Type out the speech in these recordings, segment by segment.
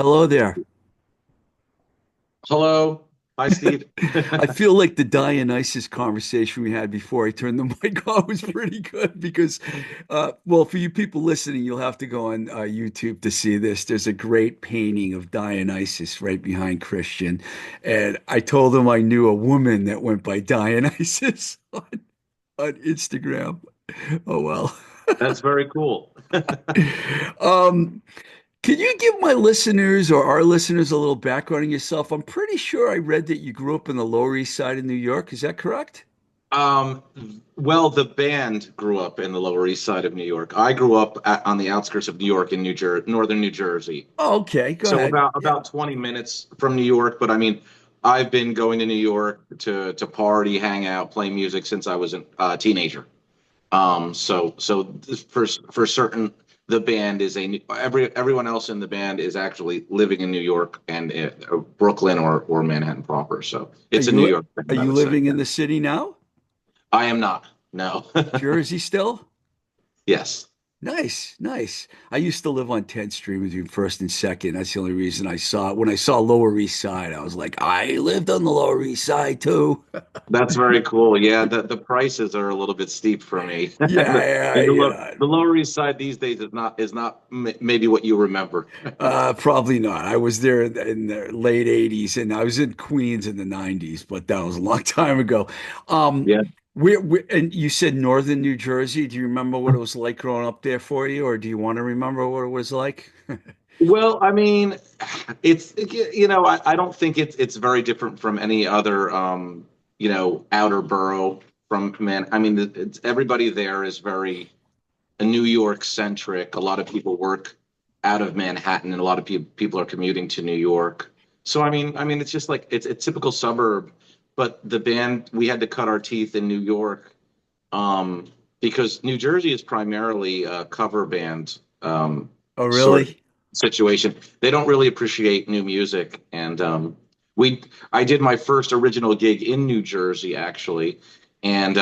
Hello there. Hello. Hi, Steve. I feel like the Dionysus conversation we had before I turned the mic on was pretty good because, well, for you people listening, you'll have to go on YouTube to see this. There's a great painting of Dionysus right behind Christian. And I told him I knew a woman that went by Dionysus on Instagram. Oh, well. That's very cool. Um, can you give my listeners or our listeners a little background on yourself? I'm pretty sure I read that you grew up in the Lower East Side of New York. Is that correct? Um, well, the band grew up in the Lower East Side of New York. I grew up on the outskirts of New York in northern New Jersey. Oh, okay, go So ahead. about Yeah. 20 minutes from New York. But I mean, I've been going to New York to party, hang out, play music since I was a teenager. For certain, the band is everyone else in the band is actually living in New York and Brooklyn or Manhattan proper. So Are it's a New you York are band, I you would say. living Yeah. in the city now? I am not. No. Jersey still? Yes. Nice, nice. I used to live on 10th Street between First and Second. That's the only reason I saw it. When I saw Lower East Side, I was like, I lived on the Lower East Side too. That's very cool. Yeah, the prices are a little bit steep for me. Yeah, And yeah, yeah. the Lower East Side these days is not maybe what you remember. Probably not. I was there in the late 80s and I was in Queens in the 90s, but that was a long time ago. Um, Yeah. and you said northern New Jersey. Do you remember what it was like growing up there for you, or do you want to remember what it was like? Well, I mean, I don't think it's very different from any other outer borough from man. I mean, everybody there is very New York centric. A lot of people work out of Manhattan, and a lot of people are commuting to New York. So I mean, it's just like it's a typical suburb. But the band, we had to cut our teeth in New York, because New Jersey is primarily a cover band, Oh, sort of really? situation. They don't really appreciate new music, and we I did my first original gig in New Jersey actually, and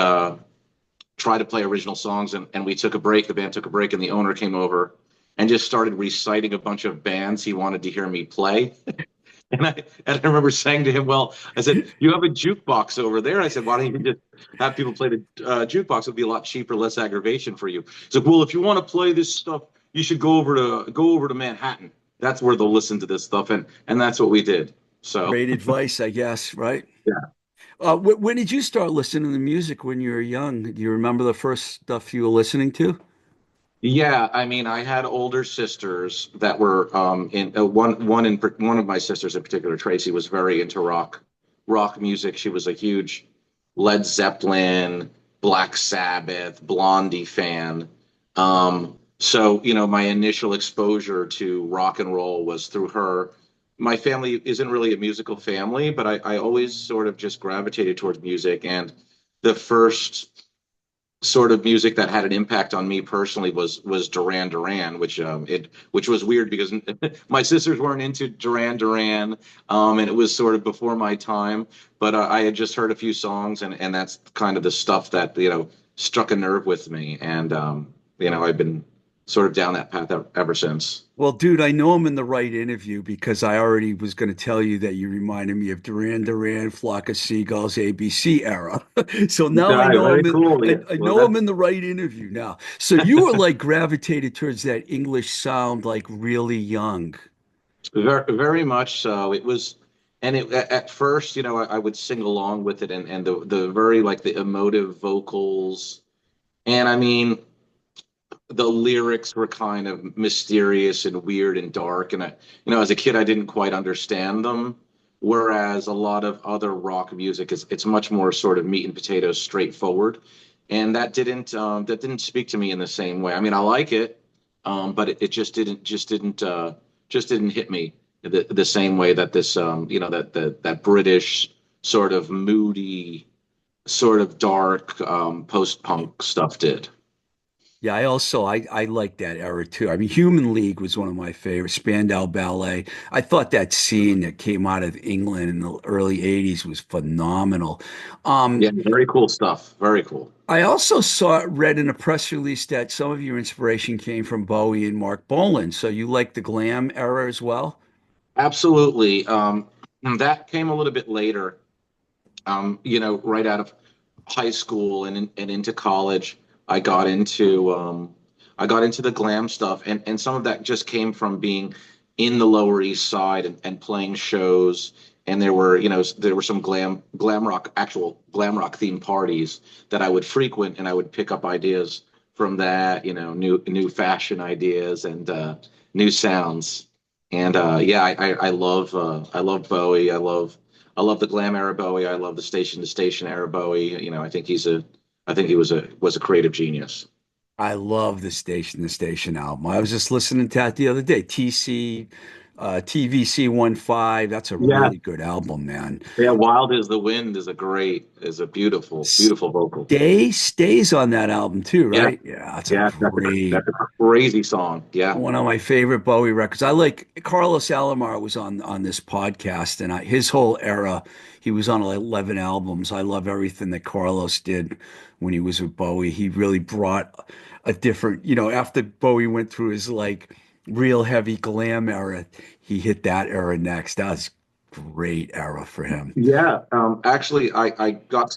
tried to play original songs, and we took a break. The band took a break, and the owner came over and just started reciting a bunch of bands he wanted to hear me play. And I remember saying to him, "Well, I said you have a jukebox over there." I said, "Why don't you just have people play the jukebox? It'd be a lot cheaper, less aggravation for you." He's like, "Well, if you want to play this stuff, you should go over to Manhattan. That's where they'll listen to this stuff." And that's what we did. So Great advice, I guess, right? yeah. When did you start listening to music when you were young? Do you remember the first stuff you were listening to? Yeah, I mean, I had older sisters that were in one of my sisters in particular, Tracy, was very into rock music. She was a huge Led Zeppelin, Black Sabbath, Blondie fan. So my initial exposure to rock and roll was through her. My family isn't really a musical family, but I always sort of just gravitated towards music, and the first sort of music that had an impact on me personally was Duran, which was weird because my sisters weren't into Duran, and it was sort of before my time. But I had just heard a few songs, and that's kind of the stuff that struck a nerve with me, and I've been sort of down that path ever since. Well, dude, I know I'm in the right interview because I already was going to tell you that you reminded me of Duran, Flock of Seagulls, ABC era. So now I Yeah, know very cool. Yeah. I Well, know I'm that's in the right interview now. So you were like gravitated towards that English sound like really young. very much so. It was, and at first, I would sing along with it, and the very like the emotive vocals, and I mean the lyrics were kind of mysterious and weird and dark, and as a kid, I didn't quite understand them. Whereas a lot of other rock music is it's much more sort of meat and potatoes, straightforward, and that didn't speak to me in the same way. I mean, I like it, but it just didn't hit me the same way that this that British sort of moody, sort of dark post punk stuff did. Yeah, I like that era too. I mean, Human League was one of my favorites. Spandau Ballet. I thought that scene that came out of England in the early '80s was phenomenal. Yeah, Um, very cool stuff. Very cool. I also read in a press release that some of your inspiration came from Bowie and Marc Bolan. So you like the glam era as well? Absolutely. That came a little bit later. Right out of high school and into college, I got into I got into the glam stuff, and some of that just came from being in the Lower East Side and playing shows. And there were some glam rock, actual glam rock themed parties that I would frequent, and I would pick up ideas from that, new fashion ideas and new sounds. And yeah, I love Bowie. I love the glam era Bowie. I love the station to station era Bowie. I think he was a creative genius. I love the Station album. I was just listening to that the other day. TVC 15. That's a Yeah, really good album, man. yeah. Wild as the Wind is a beautiful, beautiful vocal. Stays on that album too, Yeah, right? Yeah, that's a yeah. great, That's a crazy song. Yeah, one of my favorite Bowie records. I like Carlos Alomar was on this podcast, and his whole era, he was on 11 albums. I love everything that Carlos did when he was with Bowie. He really brought a different, after Bowie went through his like real heavy glam era, he hit that era next. That was great era for him. yeah. Actually, I got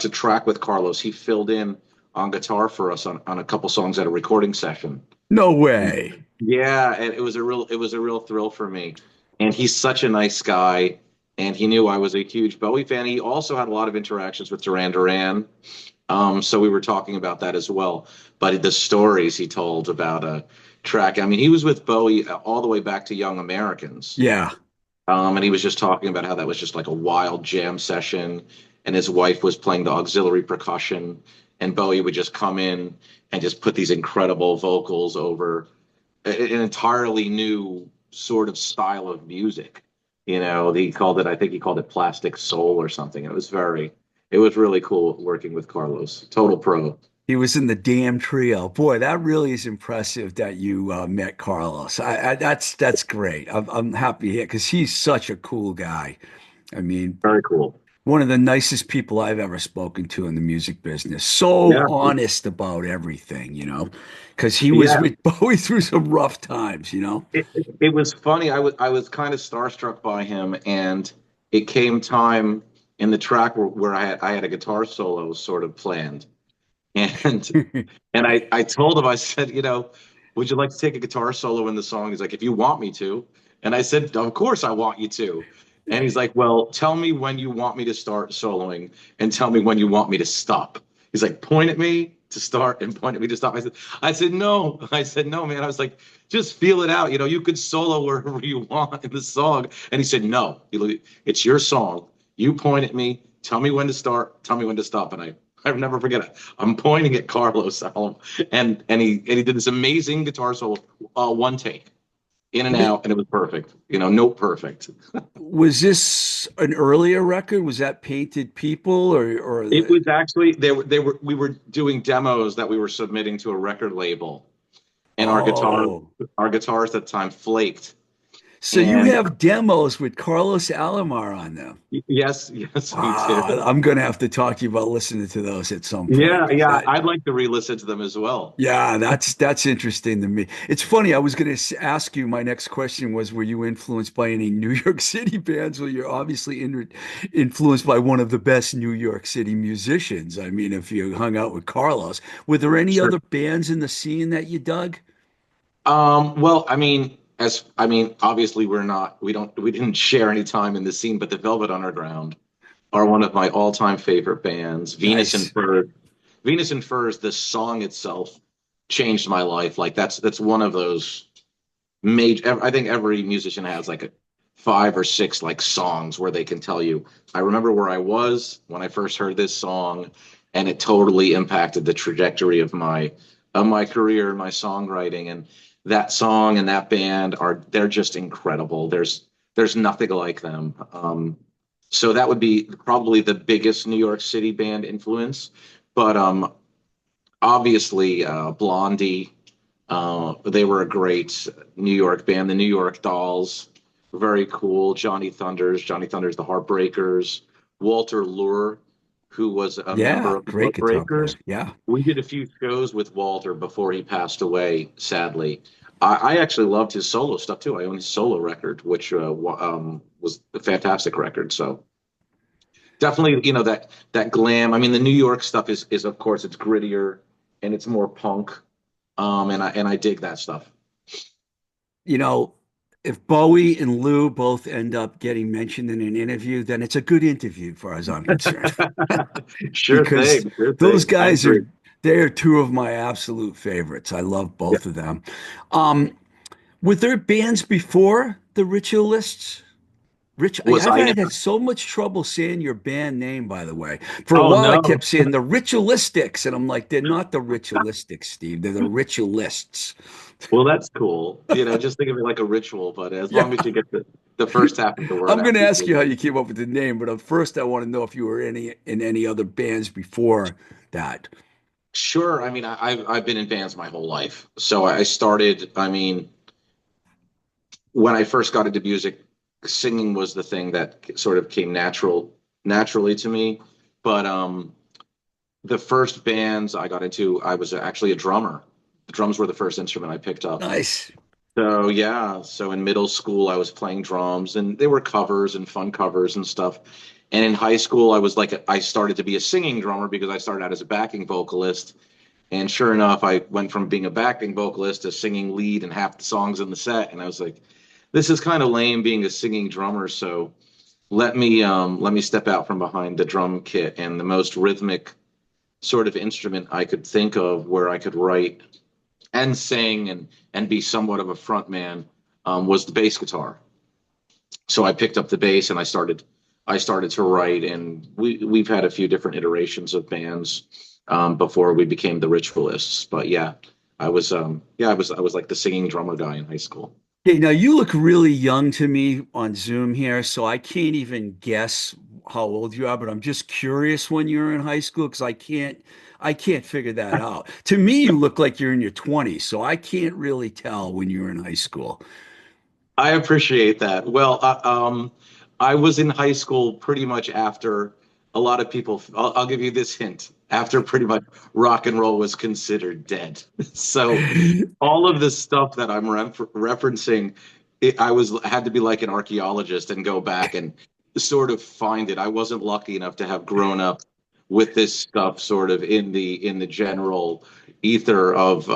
to track with Carlos. He filled in on guitar for us on a couple songs at a recording session. No way. Yeah, and it was a real thrill for me. And he's such a nice guy, and he knew I was a huge Bowie fan. He also had a lot of interactions with Duran. So we were talking about that as well. But the stories he told about track, I mean, he was with Bowie all the way back to Young Americans. Yeah. And he was just talking about how that was just like a wild jam session, and his wife was playing the auxiliary percussion, and Bowie would just come in and just put these incredible vocals over an entirely new sort of style of music. I think he called it plastic soul or something. It was really cool working with Carlos. Total pro. He was in the Damn Trio. Boy, that really is impressive that you met Carlos. That's great. I'm happy here because he's such a cool guy. I mean, Very cool. one of the nicest people I've ever spoken to in the music business. So Yeah. honest about everything, because he was Yeah. with Bowie through some rough times, It was funny. I was kind of starstruck by him, and it came time in the track where I had a guitar solo sort of planned. And I told him, I said, would you like to take a guitar solo in the song? He's like, if you want me to. And I said, of course I want you to. And he's like, well, tell me when you want me to start soloing and tell me when you want me to stop. He's like, point at me to start and point at me to stop. No. I said, no, man. I was like, just feel it out. You could solo wherever you want in the song. And he said, no, it's your song. You point at me. Tell me when to start. Tell me when to stop. And I'll never forget it. I'm pointing at Carlos Alom, and he did this amazing guitar solo, one take, in and out, and it was perfect. Note perfect. Was this an earlier record? Was that Painted People or It was actually they were we were doing demos that we were submitting to a record label, and oh. our guitars at the time flaked. So you And have demos with Carlos Alomar on them. yes, we Wow, do. I'm gonna have to talk to you about listening to those at some point. Yeah, 'Cause yeah, I'd like to re-listen to them as well. yeah, that's interesting to me. It's funny. I was gonna ask you. My next question was, were you influenced by any New York City bands? Well, you're obviously influenced by one of the best New York City musicians. I mean, if you hung out with Carlos, were there any Sure. other bands in the scene that you dug? Well, obviously we didn't share any time in the scene, but the Velvet Underground are one of my all-time favorite bands. Nice. Venus and Furs, the song itself changed my life. Like that's one of those major. I think every musician has like a five or six like songs where they can tell you, I remember where I was when I first heard this song, and it totally impacted the trajectory of my career, my songwriting, and that song and that band they're just incredible. There's nothing like them. So that would be probably the biggest New York City band influence. But obviously, Blondie, they were a great New York band. The New York Dolls, very cool. Johnny Thunders, the Heartbreakers, Walter Lure, who was a member Yeah, of the great guitar player. Heartbreakers. Yeah. We did a few shows with Walter before he passed away, sadly. I actually loved his solo stuff too. I own his solo record, which was a fantastic record. So definitely, that glam. I mean, the New York stuff is of course it's grittier and it's more punk. And I dig that stuff. You know, if Bowie and Lou both end up getting mentioned in an interview, then it's a good interview, as far as I'm concerned, Sure because thing, sure those thing. I guys agree. are they are two of my absolute favorites. I love Yeah. both of them. Um, were there bands before the Ritualists? Was I've I? had so much trouble saying your band name, by the way. For a Oh while, I no. kept saying the Ritualistics, and I'm like, they're not the Ritualistics, Steve. They're the Ritualists. Well, that's cool. Just think of it like a ritual, but as Yeah. long as you get the first half of the word I'm going out, to ask people. you how you came up with the name, but first, I want to know if you were in any other bands before that. Sure. I mean, I've been in bands my whole life. So I started. I mean, when I first got into music, singing was the thing that sort of came naturally to me. But the first bands I got into, I was actually a drummer. The drums were the first instrument I picked up. Nice. So yeah, so in middle school I was playing drums and they were covers and fun covers and stuff. And in high school I started to be a singing drummer because I started out as a backing vocalist. And sure enough, I went from being a backing vocalist to singing lead and half the songs in the set. And I was like, this is kind of lame being a singing drummer. So let me step out from behind the drum kit, and the most rhythmic sort of instrument I could think of where I could write and sing and be somewhat of a front man was the bass guitar. So I picked up the bass and I started to write, and we've had a few different iterations of bands before we became the Ritualists. But yeah, I was like the singing drummer guy in high school. Okay, now you look really young to me on Zoom here, so I can't even guess how old you are, but I'm just curious when you were in high school because I can't figure that out. To me, you look like you're in your 20s, so I can't really tell when you were in high school. I appreciate that. Well, I was in high school pretty much after a lot of people. I'll give you this hint. After pretty much rock and roll was considered dead. So all of the stuff that I'm referencing, I had to be like an archaeologist and go back and sort of find it. I wasn't lucky enough to have grown up with this stuff sort of in the general ether of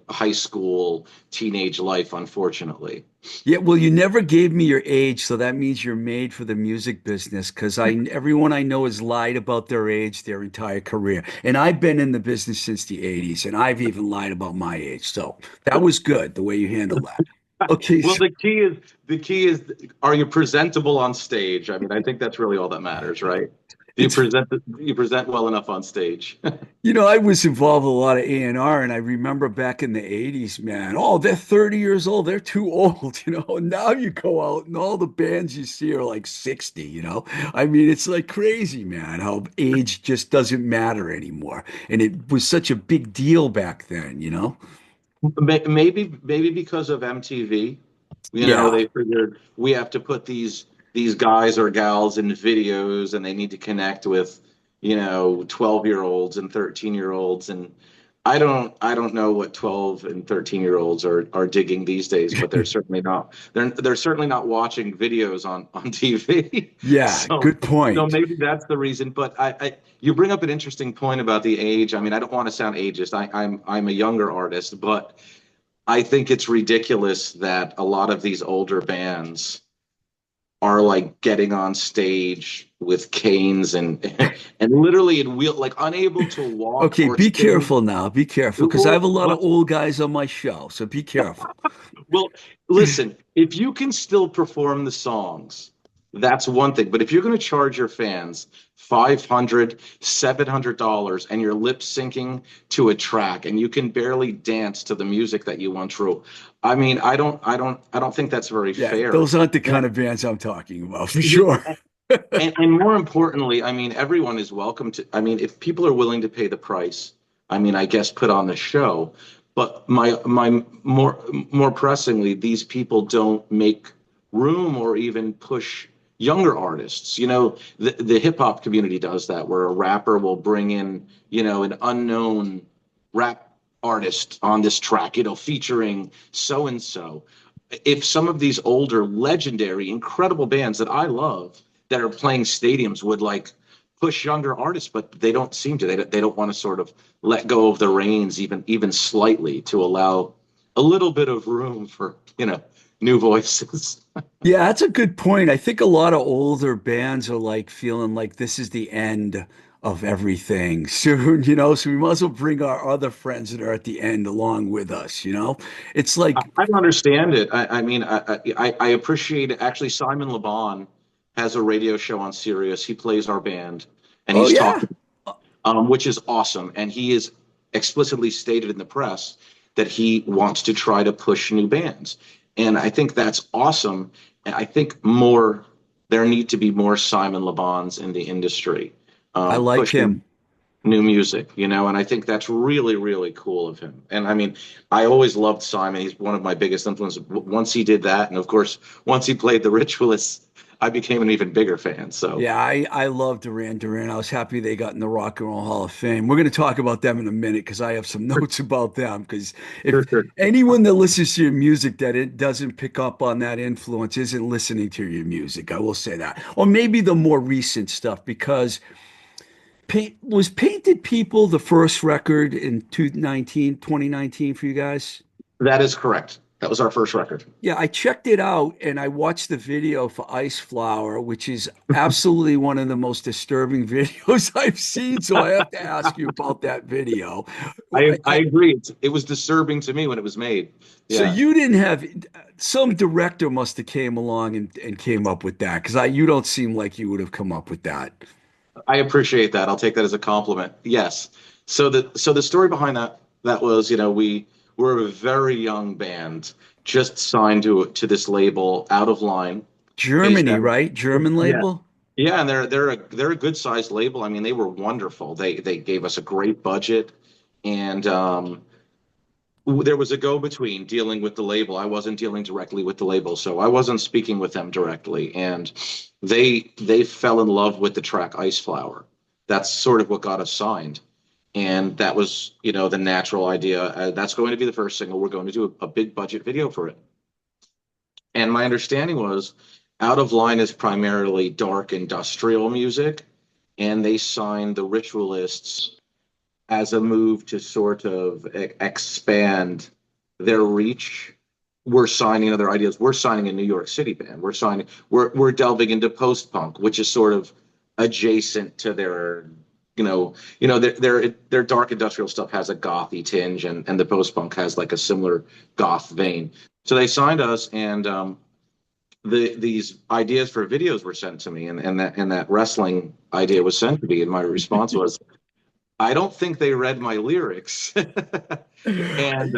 high school teenage life, unfortunately. Yeah, well, you never gave me your age, so that means you're made for the music business because everyone I know has lied about their age their entire career. And I've been in the business since the 80s, and I've even lied about my age. So that was good the way you handled that. Okay, Well, so the key is, are you presentable on stage? I mean, I think that's really all that matters, right? it's Do you present well enough on stage? I was involved with a lot of A&R, and I remember back in the 80s, man, oh, they're 30 years old. They're too old, And now you go out and all the bands you see are like 60. I mean, it's like crazy, man, how age just doesn't matter anymore. And it was such a big deal back then. Maybe because of MTV, Yeah. they figured we have to put these guys or gals in videos, and they need to connect with 12-year-olds and 13-year-olds. And I don't know what 12 and 13-year-olds are digging these days, but they're certainly not watching videos on TV. Yeah, So good point. maybe that's the reason. But you bring up an interesting point about the age. I mean, I don't want to sound ageist. I'm a younger artist, but I think it's ridiculous that a lot of these older bands are like getting on stage with canes and and literally in wheel, like unable to walk Okay, or be sing. careful now. Be careful because I have Well, a lot of well, old guys on my show, so be careful. well, listen, if you can still perform the songs, that's one thing. But if you're going to charge your fans $500, $700 and you're lip syncing to a track and you can barely dance to the music that you went through, I mean, I don't think that's very Yeah, fair. those aren't the And, kind of bands I'm talking about for sure. and more importantly, I mean, everyone is welcome to. I mean, if people are willing to pay the price, I mean, I guess put on the show. But my more pressingly, these people don't make room or even push younger artists. The hip hop community does that, where a rapper will bring in, an unknown rap artist on this track, featuring so and so. If some of these older, legendary, incredible bands that I love that are playing stadiums would like push younger artists, but they don't seem to. They don't want to sort of let go of the reins even slightly to allow a little bit of room for new voices. Yeah, that's a good point. I think a lot of older bands are like feeling like this is the end of everything soon, so we might as well bring our other friends that are at the end along with us. It's like, I don't understand it. I mean, I appreciate it. Actually, Simon Le Bon has a radio show on Sirius. He plays our band, and oh he's yeah. talking, which is awesome. And he is explicitly stated in the press that he wants to try to push new bands, and I think that's awesome. And I think there need to be more Simon Le Bons in the industry, I like pushing him. new music, and I think that's really, really cool of him. And I mean, I always loved Simon. He's one of my biggest influences. Once he did that, and of course, once he played the Ritualists, I became an even bigger fan. So, Yeah, I love Duran. I was happy they got in the Rock and Roll Hall of Fame. We're going to talk about them in a minute because I have some notes about them. Because if sure, sure. anyone that listens to your music that it doesn't pick up on that influence isn't listening to your music, I will say that. Or maybe the more recent stuff, because was Painted People the first record in 2019 for you guys? That is correct. That was our first record. Yeah, I checked it out and I watched the video for Ice Flower, which is absolutely one of the most disturbing videos I've seen. So I have to ask you about that video. I agree. It was disturbing to me when it was made. So Yeah, you didn't have some director must have came along and came up with that because you don't seem like you would have come up with that. I appreciate that. I'll take that as a compliment. Yes. So the story behind that was, we were a very young band, just signed to this label, Out of Line, based Germany, out. right? German Yeah. label? Yeah, and they're a good sized label. I mean, they were wonderful. They gave us a great budget, and there was a go between dealing with the label. I wasn't dealing directly with the label, so I wasn't speaking with them directly. And they fell in love with the track Ice Flower. That's sort of what got us signed. And that was, the natural idea. That's going to be the first single. We're going to do a big budget video for it. And my understanding was Out of Line is primarily dark industrial music, and they signed the Ritualists as a move to sort of expand their reach. We're signing other ideas. We're signing a New York City band. We're delving into post punk, which is sort of adjacent to their their dark industrial stuff has a gothy tinge, and the post punk has like a similar goth vein. So they signed us, and these ideas for videos were sent to me, and that wrestling idea was sent to me, and my response was, I don't think they read my lyrics. and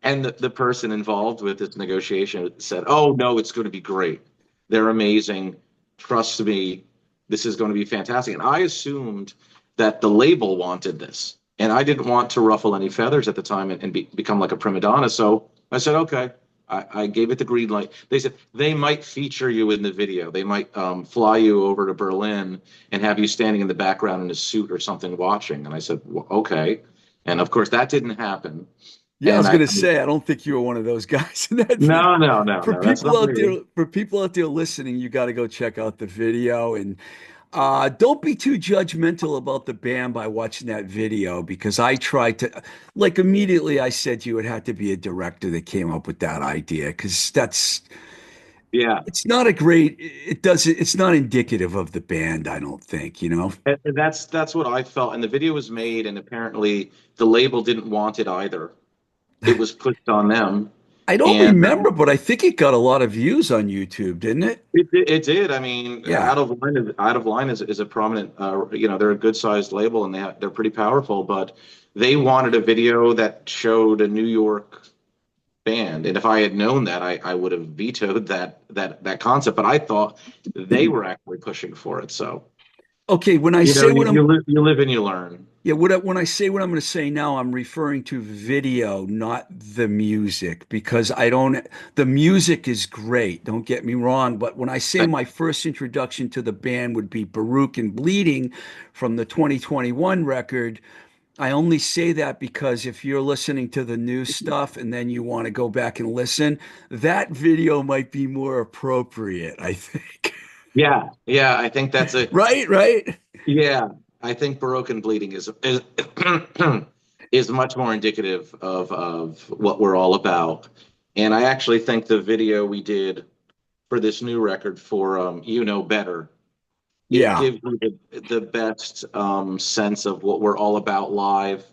the person involved with this negotiation said, "Oh no, it's going to be great. They're amazing. Trust me, this is going to be fantastic." And I assumed that the label wanted this, and I didn't want to ruffle any feathers at the time and become like a prima donna. So I said, "Okay." I gave it the green light. They said they might feature you in the video. They might fly you over to Berlin and have you standing in the background in a suit or something watching. And I said, well, okay. And of course, that didn't happen. Yeah, I And was gonna say, I don't think you were one of those guys in that video. no, no, no, no, that's not me. For people out there listening, you got to go check out the video and don't be too judgmental about the band by watching that video because I tried to, like, immediately I said you it had to be a director that came up with that idea because Yeah. it's not a great, it's not indicative of the band, I don't think. And that's what I felt. And the video was made, and apparently the label didn't want it either. It was pushed on them. I don't And remember, but I think it got a lot of views on YouTube, didn't it? it did. I mean, Yeah. Out of Line is a prominent. They're a good sized label, and they're pretty powerful. But they wanted a video that showed a New York band, and if I had known that, I would have vetoed that concept. But I thought they were actually pushing for it. So Okay, when I say what I'm you live and you learn. yeah, when I say what I'm going to say now, I'm referring to video, not the music, because the music is great, don't get me wrong, but when I say my first introduction to the band would be Baruch and Bleeding from the 2021 record, I only say that because if you're listening to the new stuff and then you want to go back and listen, that video might be more appropriate, I think. Yeah, yeah, I think that's a Right, right. yeah. I think Baroque and Bleeding is is much more indicative of what we're all about. And I actually think the video we did for this new record for You Know Better, it Yeah. gives you the best sense of what we're all about live,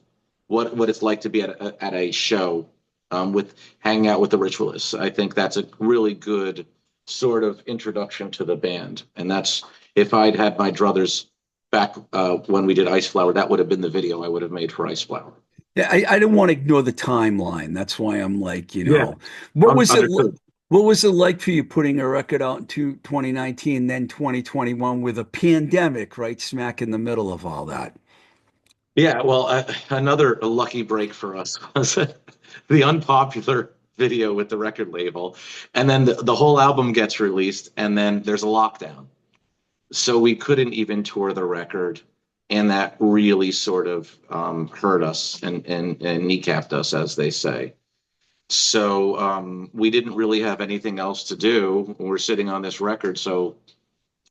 what it's like to be at a show with hanging out with the Ritualists. I think that's a really good sort of introduction to the band, and that's if I'd had my druthers back when we did Ice Flower, that would have been the video I would have made for Ice Flower. Yeah, I don't want to ignore the timeline. That's why I'm like, Yeah, what was it understood. what was it like for you putting a record out in 2019, then 2021 with a pandemic right smack in the middle of all that? Yeah, well, another lucky break for us was the unpopular video with the record label. And then the whole album gets released, and then there's a lockdown. So we couldn't even tour the record. And that really sort of hurt us and kneecapped us, as they say. So we didn't really have anything else to do. We're sitting on this record. So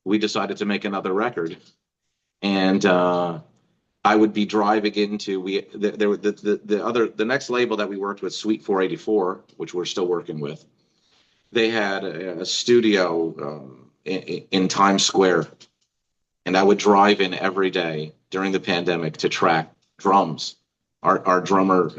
we decided to make another record. And I would be driving into the next label that we worked with, Sweet 484, which we're still working with. They had a studio in Times Square, and I would drive in every day during the pandemic to track drums. Our drummer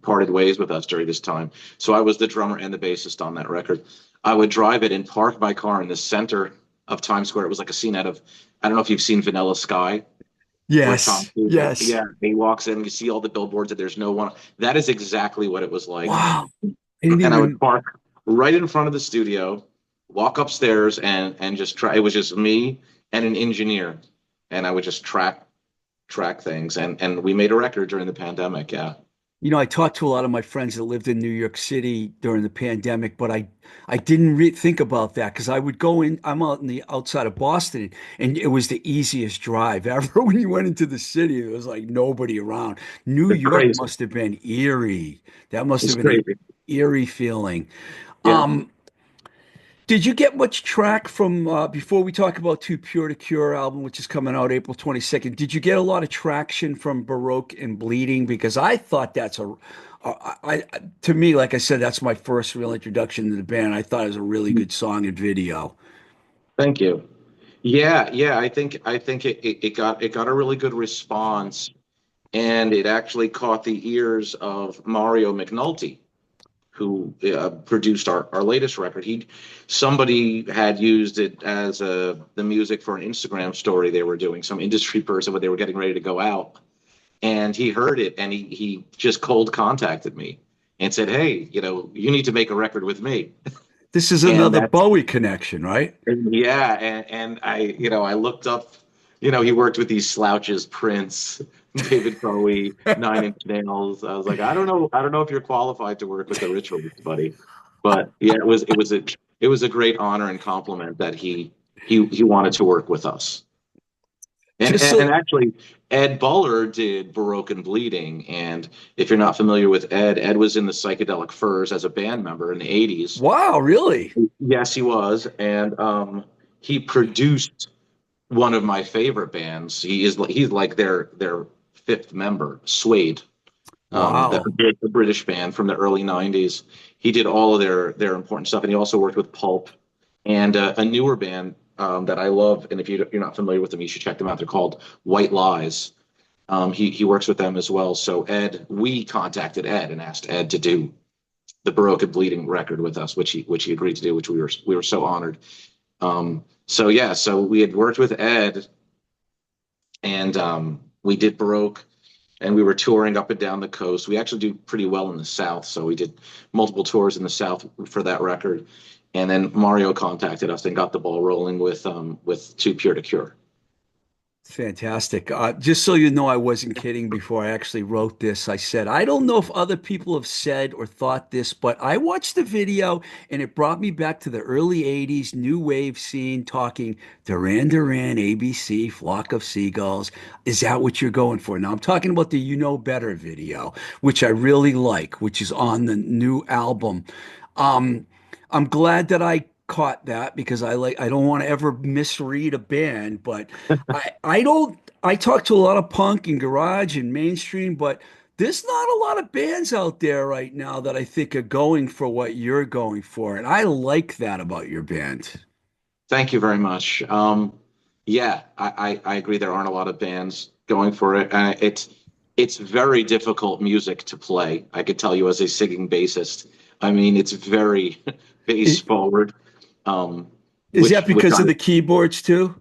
parted ways with us during this time, so I was the drummer and the bassist on that record. I would drive it and park my car in the center of Times Square. It was like a scene out of, I don't know if you've seen Vanilla Sky, where Tom Yes, Cruise, yes. yeah, he walks in, you see all the billboards, and there's no one. That is exactly what it was like. Wow. I didn't And I would even park right in front of the studio, walk upstairs, and just try. It was just me and an engineer, and I would just track things, and we made a record during the pandemic. Yeah, I talked to a lot of my friends that lived in New York City during the pandemic, but I didn't re think about that because I would go in, I'm out in the outside of Boston, and it was the easiest drive ever. When you went into the city, there was like nobody around. New it's York crazy. must have been eerie. That must It's have been an crazy. eerie feeling. Yeah. Um, did you get much track from before we talk about Too Pure to Cure album, which is coming out April 22nd? Did you get a lot of traction from Baroque and Bleeding? Because I thought to me, like I said, that's my first real introduction to the band. I thought it was a really good song and video. Thank you. Yeah, yeah. I think it got a really good response, and it actually caught the ears of Mario McNulty, who produced our latest record. Somebody had used it as the music for an Instagram story they were doing. Some industry person, but they were getting ready to go out, and he heard it, and he just cold contacted me and said, "Hey, you need to make a record with me." This is And another that's Bowie connection, right? yeah, and I looked up, he worked with these slouches, Prince, David Bowie, Nine Inch Nails. I was like, I don't know if you're qualified to work with the Ritualists, buddy. But yeah, it was a great honor and compliment that he wanted to work with us. And, Just and so, and actually, Ed Buller did Baroque and Bleeding. And if you're not familiar with Ed, Ed was in the Psychedelic Furs as a band member in the '80s. wow, really? Yes, he was, and he produced one of my favorite bands. He's like their fifth member, Suede, Wow. the British band from the early '90s. He did all of their important stuff, and he also worked with Pulp and a newer band that I love. And if you're not familiar with them, you should check them out. They're called White Lies. He works with them as well. So we contacted Ed and asked Ed to do the Baroque and Bleeding record with us, which he agreed to do, which we were so honored. So yeah, so we had worked with Ed, and we did Baroque, and we were touring up and down the coast. We actually do pretty well in the South, so we did multiple tours in the South for that record. And then Mario contacted us and got the ball rolling with Too Pure to Cure. Fantastic. Just so you know, I wasn't kidding before I actually wrote this. I said, I don't know if other people have said or thought this, but I watched the video and it brought me back to the early 80s new wave scene talking Duran Duran, ABC, Flock of Seagulls. Is that what you're going for? Now, I'm talking about the You Know Better video, which I really like, which is on the new album. Um, I'm glad that I caught that because I don't want to ever misread a band, but I don't I talk to a lot of punk and garage and mainstream, but there's not a lot of bands out there right now that I think are going for what you're going for. And I like that about your band. Thank you very much. Yeah, I agree. There aren't a lot of bands going for it. It's very difficult music to play. I could tell you as a singing bassist. I mean, it's very bass I- forward. Um, Is that which because of the keyboards too?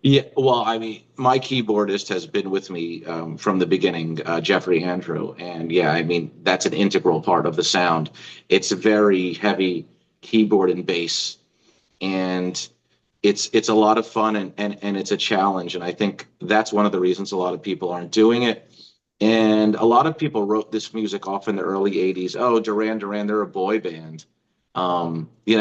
yeah. Well, I mean, my keyboardist has been with me from the beginning, Jeffrey Andrew, and yeah, I mean that's an integral part of the sound. It's a very heavy keyboard and bass, and it's a lot of fun and it's a challenge. And I think that's one of the reasons a lot of people aren't doing it. And a lot of people wrote this music off in the early 80s. Oh, Duran Duran, they're a boy band.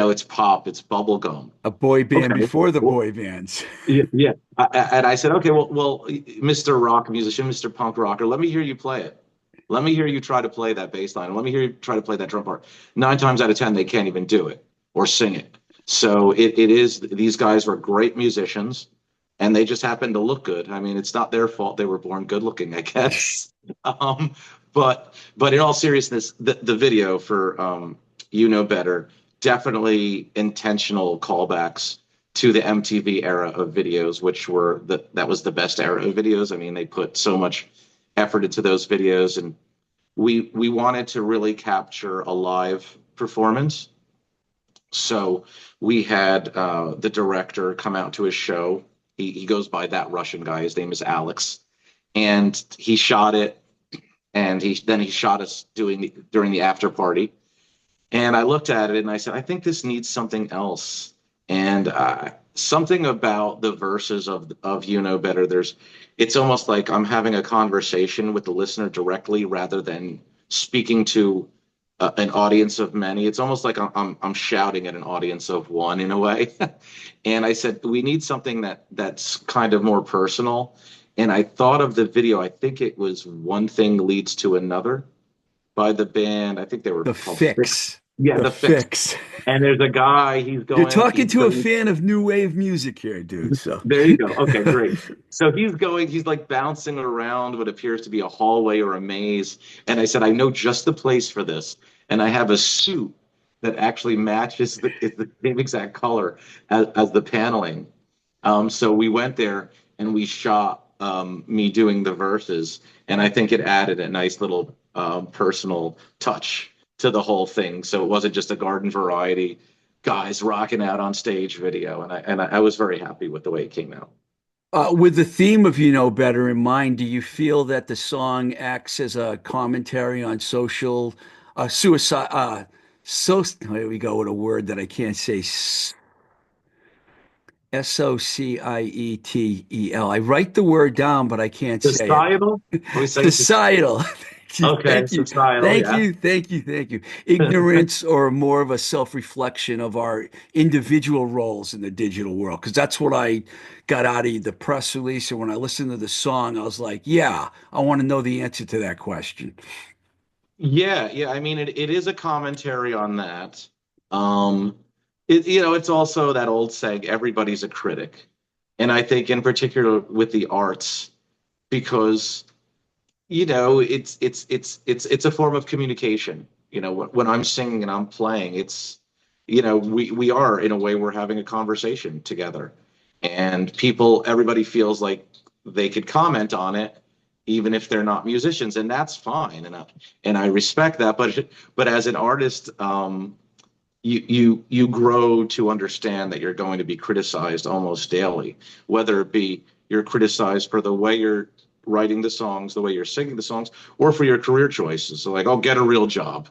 It's pop, it's bubblegum. A boy band Okay. before the Well, boy bands. yeah, yeah. And I said, okay, well, Mr. Rock musician, Mr. Punk rocker, let me hear you play it. Let me hear you try to play that bass line. Let me hear you try to play that drum part. 9 times out of 10, they can't even do it or sing it. So it is, these guys were great musicians and they just happened to look good. I mean, it's not their fault. They were born good looking, I guess. Um, but in all seriousness, the video for You Know Better, definitely intentional callbacks to the MTV era of videos, which were that was the best era of videos. I mean, they put so much effort into those videos, and we wanted to really capture a live performance. So we had the director come out to his show. He goes by That Russian Guy. His name is Alex, and he shot it. And he shot us during the after party. And I looked at it and I said, I think this needs something else. And something about the verses of You Know Better. It's almost like I'm having a conversation with the listener directly rather than speaking to an audience of many. It's almost like I'm shouting at an audience of one in a way. And I said, we need something that's kind of more personal. And I thought of the video. I think it was One Thing Leads to Another by the band. I think they were The called Fix. Fix. Yeah, The the Fix. Fix. And there's a guy. You're talking to a fan of new wave music here, dude. So There you go. Okay, great. So he's like bouncing around what appears to be a hallway or a maze. And I said, I know just the place for this. And I have a suit that actually matches it's the same exact color as the paneling. So we went there and we shot me doing the verses. And I think it added a nice little personal touch to the whole thing. So it wasn't just a garden variety guys rocking out on stage video, and I was very happy with the way it came out. with the theme of You Know Better in mind, do you feel that the song acts as a commentary on social suicide? Here we go with a word that I can't say. Societel. I write the word down, but I can't say it. Societal? Are we saying Societal. okay, Thank you. societal, Thank yeah. you. Thank you. Thank you. Ignorance or more of a self-reflection of our individual roles in the digital world. Because that's what I got out of the press release. And when I listened to the song, I was like, yeah, I want to know the answer to that question. Yeah, yeah. I mean, it is a commentary on that. Um, it's also that old saying, everybody's a critic. And I think in particular with the arts, because it's a form of communication. When I'm singing and I'm playing, we are in a way we're having a conversation together, and everybody feels like they could comment on it, even if they're not musicians, and that's fine, and I respect that. But as an artist, you grow to understand that you're going to be criticized almost daily, whether it be you're criticized for the way you're writing the songs, the way you're singing the songs, or for your career choices. So like, oh, get a real job.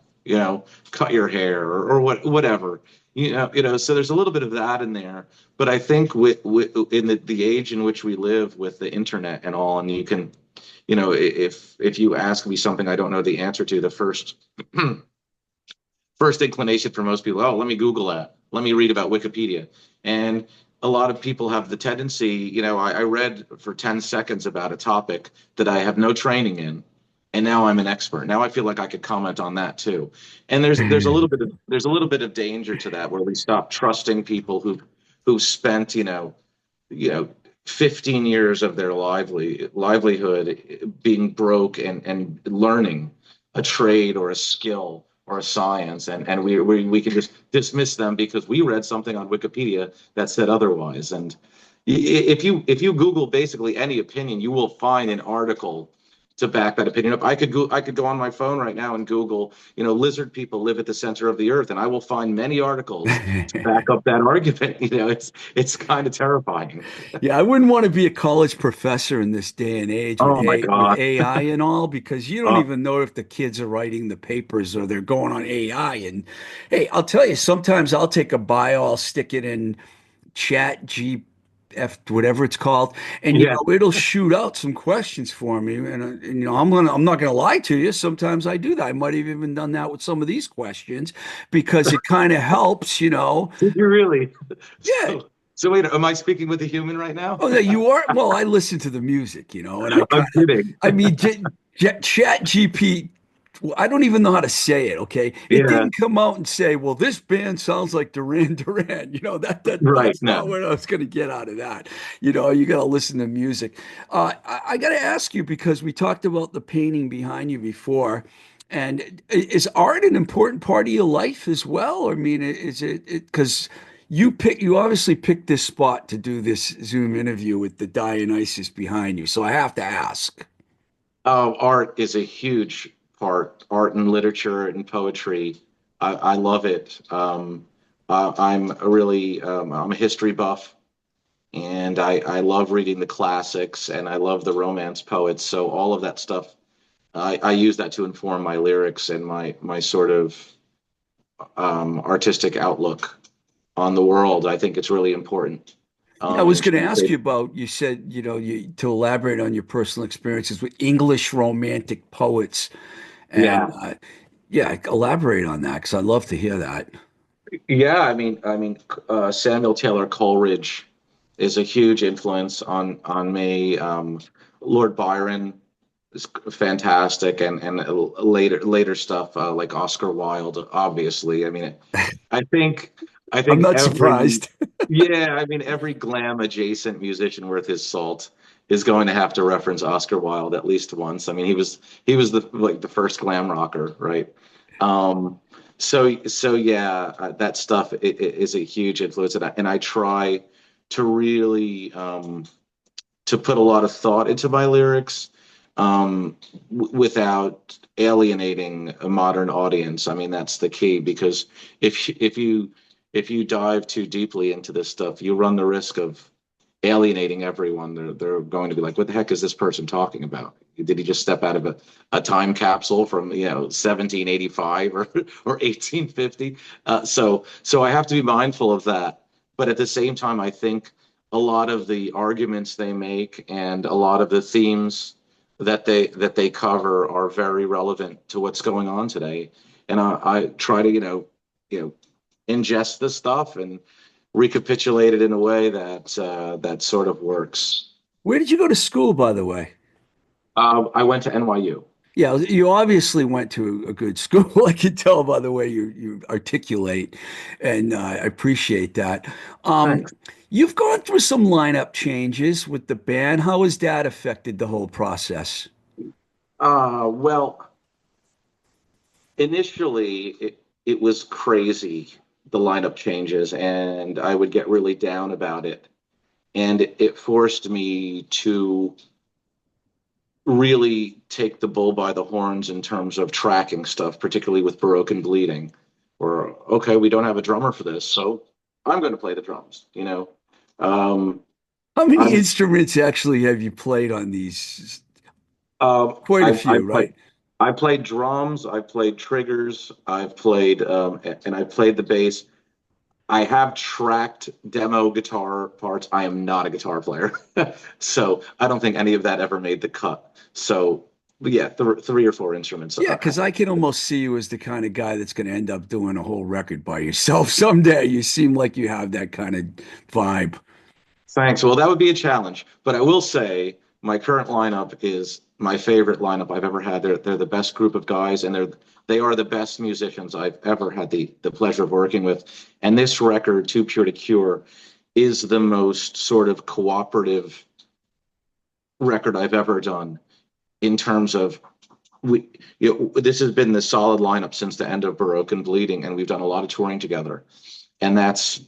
cut your hair or whatever. So there's a little bit of that in there. But I think in the age in which we live with the internet and all, and you can, if you ask me something I don't know the answer to, the first inclination for most people, oh, let me Google that. Let me read about Wikipedia. And a lot of people have the tendency, I read for 10 seconds about a topic that I have no training in, and now I'm an expert. Now I feel like I could comment on that too. And there's a little bit of danger to that, where we stop trusting people who spent, you know 15 years of their livelihood being broke and learning a trade or a skill or a science, and we can just dismiss them because we read something on Wikipedia that said otherwise. And if you Google basically any opinion, you will find an article to back that opinion up. I could go on my phone right now and Google, lizard people live at the center of the earth, and I will find many articles to back up that argument. It's kind of terrifying. Yeah, I wouldn't want to be a college professor in this day and age with Oh my with God. AI and all, because you don't Uh, even know if the kids are writing the papers or they're going on AI. And hey, I'll tell you, sometimes I'll take a bio, I'll stick it in Chat GF, whatever it's called, and yeah, it'll shoot out some questions for me. And I'm not gonna lie to you. Sometimes I do that. I might have even done that with some of these questions because it kind of helps. did you really? Yeah. So wait, am I speaking with a human right now? Oh, yeah, you are. Well, I listen to the music, and I kind I'm of, kidding. I mean, Chat GP. Well, I don't even know how to say it. Okay, it Yeah, didn't come out and say, "Well, this band sounds like Duran Duran." right. That's No. not what I was going to get out of that. You got to listen to music. I got to ask you because we talked about the painting behind you before, and is art an important part of your life as well? I mean, is it because you obviously picked this spot to do this Zoom interview with the Dionysus behind you, so I have to ask. Art is a huge part. Art and literature and poetry. I love it. I'm a history buff, and I love reading the classics, and I love the romance poets. So all of that stuff, I use that to inform my lyrics and my sort of artistic outlook on the world. I think it's really important. Yeah, I was And going to ask you about, you said, to elaborate on your personal experiences with English romantic poets. And yeah, yeah, elaborate on that because I'd love to hear that. yeah. Samuel Taylor Coleridge is a huge influence on me. Lord Byron is fantastic, and later stuff like Oscar Wilde. Obviously, I think I I'm think not every surprised. yeah, every glam adjacent musician worth his salt is going to have to reference Oscar Wilde at least once. He was the first glam rocker, right? Um, so yeah, that stuff is a huge influence, and I try to really to put a lot of thought into my lyrics without alienating a modern audience. That's the key, because if you dive too deeply into this stuff, you run the risk of alienating everyone. They're going to be like, what the heck is this person talking about? Did he just step out of a time capsule from 1785 or 1850? So I have to be mindful of that. But at the same time, I think a lot of the arguments they make and a lot of the themes that they cover are very relevant to what's going on today. And I try to ingest the stuff and recapitulate it in a way that sort of works. Where did you go to school, by the way? I went to NYU. Yeah, you obviously went to a good school. I can tell by the way you articulate, and I appreciate that. Um, Thanks. you've gone through some lineup changes with the band. How has that affected the whole process? Well, initially it was crazy, the lineup changes, and I would get really down about it. And it forced me to really take the bull by the horns in terms of tracking stuff, particularly with Baroque and Bleeding. Or, okay, we don't have a drummer for this, so I'm going to play the drums. Um, How many I'm instruments actually have you played on these? um, Quite a I few, play right? I played drums, I played triggers, I've played and I played the bass. I have tracked demo guitar parts. I am not a guitar player, so I don't think any of that ever made the cut. So, but yeah, three or four instruments. Yeah, because I can almost see you as the kind of guy that's going to end up doing a whole record by yourself someday. You seem like you have that kind of vibe. Thanks. Well, that would be a challenge, but I will say my current lineup is my favorite lineup I've ever had. They're the best group of guys, and they are the best musicians I've ever had the pleasure of working with. And this record, Too Pure to Cure, is the most sort of cooperative record I've ever done in terms of this has been the solid lineup since the end of Baroque and Bleeding, and we've done a lot of touring together, and that's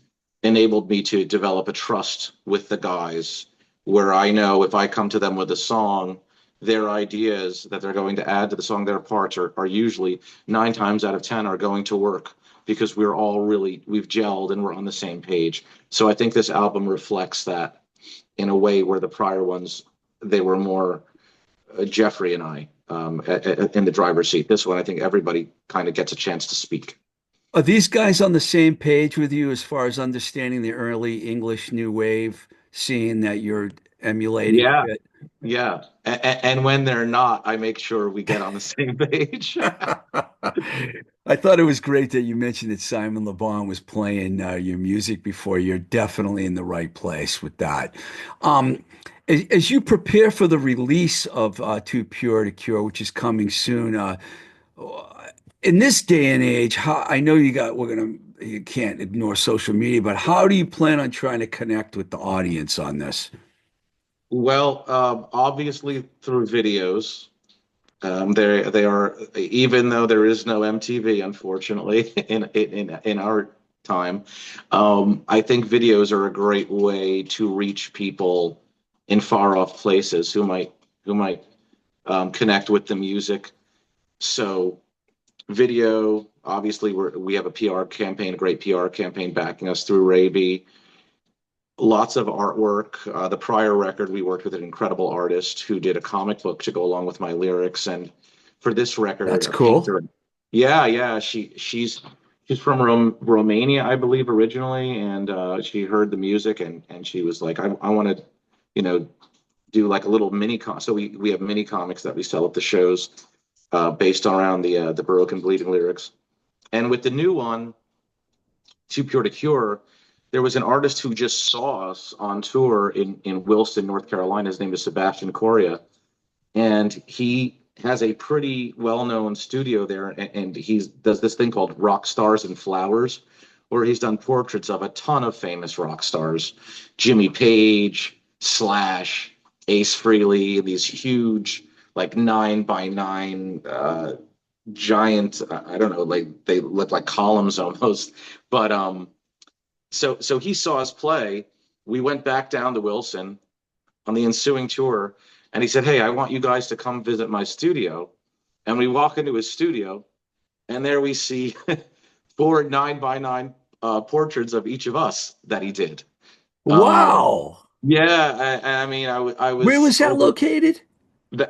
enabled me to develop a trust with the guys where I know if I come to them with a song, their ideas that they're going to add to the song, their parts are usually 9 times out of 10 are going to work because we've gelled and we're on the same page. So I think this album reflects that in a way where the prior ones, they were more Jeffrey and I in the driver's seat. This one, I think everybody kind of gets a chance to speak. Are these guys on the same page with you as far as understanding the early English New Wave, seeing that you're emulating a Yeah, bit? yeah. And when they're not, I make sure we get on the same page. I thought it was great that you mentioned that Simon Le Bon was playing your music before. You're definitely in the right place with that. Um, as you prepare for the release of Too Pure to Cure, which is coming soon, in this day and age, how I know you can't ignore social media, but how do you plan on trying to connect with the audience on this? Well, obviously through videos. They are, even though there is no MTV, unfortunately, in our time. I think videos are a great way to reach people in far off places who might connect with the music. So video, obviously, we have a PR campaign, a great PR campaign backing us through Raby. Lots of artwork. The prior record, we worked with an incredible artist who did a comic book to go along with my lyrics. And for this record, That's a cool. painter. Yeah, yeah. She's from Romania, I believe, originally, and she heard the music and she was like, I want to, you know, do like a little So we have mini comics that we sell at the shows, based around the Baroque and Bleeding lyrics. And with the new one, Too Pure to Cure, there was an artist who just saw us on tour in Wilson, North Carolina. His name is Sebastian Coria, and he has a pretty well-known studio there, and he does this thing called Rock Stars and Flowers, where he's done portraits of a ton of famous rock stars, Jimmy Page, Slash, Ace Frehley, these huge like 9 by 9 giant. I don't know, like they look like columns almost, but so he saw us play. We went back down to Wilson on the ensuing tour, and he said, "Hey, I want you guys to come visit my studio." And we walk into his studio, and there we see 4 9 by 9 portraits of each of us that he did. Um, Wow. yeah, I mean, I Where was was that located?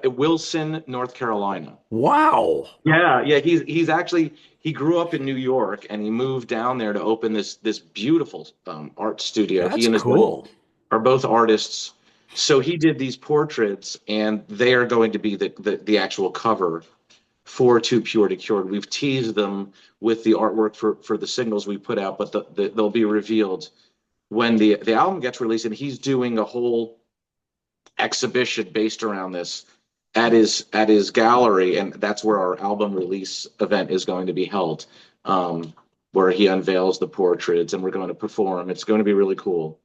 Wilson, North Carolina. Wow. Yeah, yeah. He's actually he grew up in New York and he moved down there to open this beautiful art studio. He That's and his wife cool. are both artists. So he did these portraits, and they are going to be the actual cover for Too Pure to Cured. We've teased them with the artwork for the singles we put out, but they'll be revealed when the album gets released. And he's doing a whole exhibition based around this at his gallery, and that's where our album release event is going to be held, where he unveils the portraits and we're going to perform. It's going to be really cool.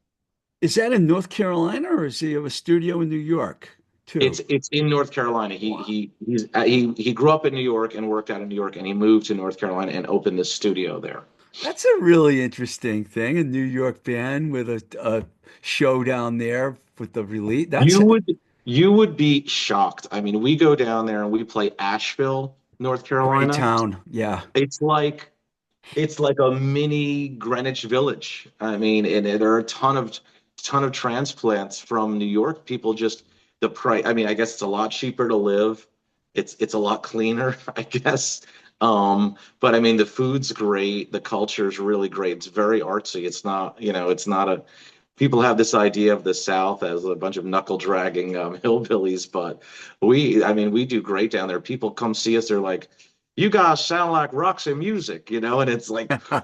Is that in North Carolina or is he have a studio in New York too? It's in North Carolina. Wow. He grew up in New York and worked out in New York, and he moved to North Carolina and opened this studio there. That's a really interesting thing. A New York band with a show down there with the release. That's You a would you would be shocked. I mean, we go down there and we play Asheville, North great Carolina. town. Yeah. It's like it's like a mini Greenwich Village. I mean, and there are a ton of transplants from New York. People just the price. I mean, I guess it's a lot cheaper to live, it's a lot cleaner, I guess. But I mean, the food's great, the culture's really great. It's very artsy. It's not, it's not a people have this idea of the South as a bunch of knuckle dragging hillbillies, but I mean, we do great down there. People come see us, they're like, "You guys sound like Roxy Music," and it's like, I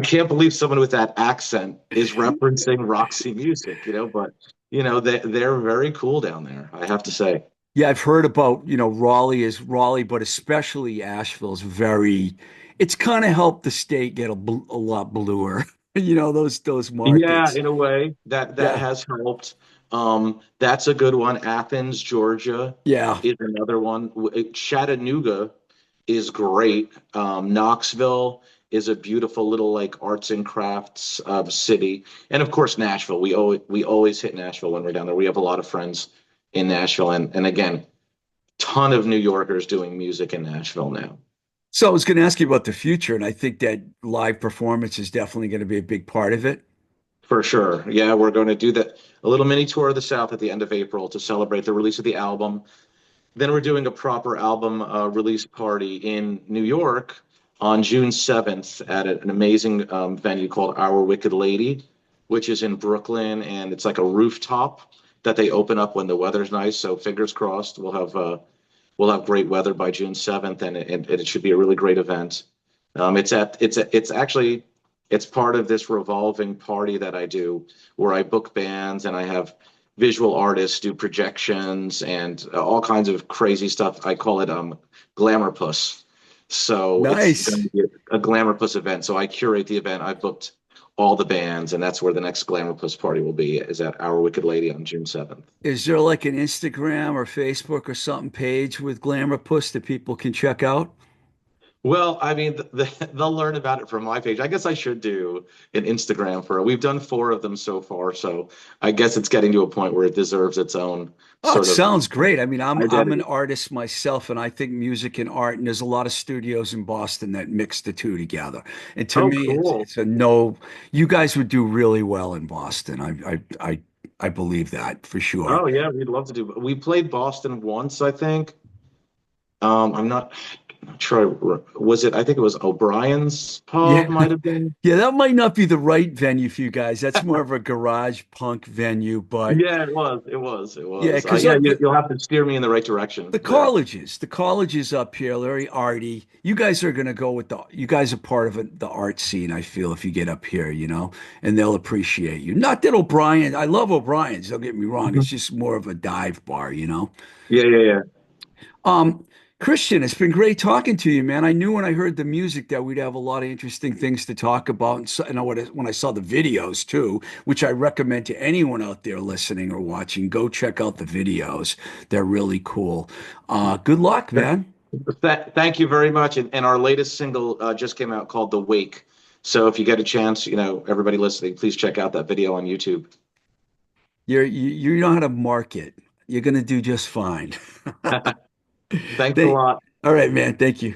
can't believe someone with that accent is referencing Roxy Music, but they're very cool down there, I have to say. Yeah, I've heard about, Raleigh, but especially Asheville's very, it's kind of helped the state get a lot bluer. Those Yeah, markets. in a way that Yeah. has helped. That's a good one. Athens, Georgia Yeah. is another one. Chattanooga is great. Knoxville is a beautiful little like arts and crafts city, and of course Nashville. We always hit Nashville when we're down there. We have a lot of friends in Nashville, and again, ton of New Yorkers doing music in Nashville now. So I was going to ask you about the future, and I think that live performance is definitely going to be a big part of it. For sure. Yeah, we're going to do that a little mini tour of the South at the end of April to celebrate the release of the album. Then we're doing a proper album release party in New York on June 7th at an amazing venue called Our Wicked Lady, which is in Brooklyn, and it's like a rooftop that they open up when the weather's nice. So fingers crossed, we'll have great weather by June 7th, and it should be a really great event. It's actually it's part of this revolving party that I do where I book bands and I have visual artists do projections and all kinds of crazy stuff. I call it Glamour Puss. So it's going Nice. to be a Glamour Puss event. So I curate the event. I booked all the bands, and that's where the next Glamour Puss party will be, is at Our Wicked Lady on June 7th. Is there like an Instagram or Facebook or something page with Glamour Puss that people can check out? Well, I mean, they'll learn about it from my page. I guess I should do an Instagram for it. We've done four of them so far, so I guess it's getting to a point where it deserves its own Oh, it sort of sounds great. I mean, I'm an identity. artist myself, and I think music and art, and there's a lot of studios in Boston that mix the two together. And to Oh, me, it's cool. it's a no. You guys would do really well in Boston. I believe that for sure. Oh, yeah, we'd love to do. We played Boston once, I think. I'm not sure. Was it? I think it was O'Brien's Yeah. Pub, might have been. Yeah, that might not be the right venue for you guys. That's more of a garage punk venue, but Yeah, it was. It was. It yeah, was. because Yeah, up you'll have to steer me in the right direction there. the colleges up here, very arty. You guys are gonna go with you guys are part of the art scene, I feel, if you get up here, and they'll appreciate you. Not that O'Brien, I love O'Brien's, don't get me wrong. It's Mhm. just more of a dive bar. Yeah, yeah, yeah. Um, Christian, it's been great talking to you, man. I knew when I heard the music that we'd have a lot of interesting things to talk about, and when I saw the videos too, which I recommend to anyone out there listening or watching, go check out the videos. They're really cool. Good luck, man. Thank you very much. And our latest single just came out called The Wake. So if you get a chance, everybody listening, please check out that video on YouTube. You know how to market. You're gonna do just fine. Thanks a Thank, lot. all right, man. Thank you.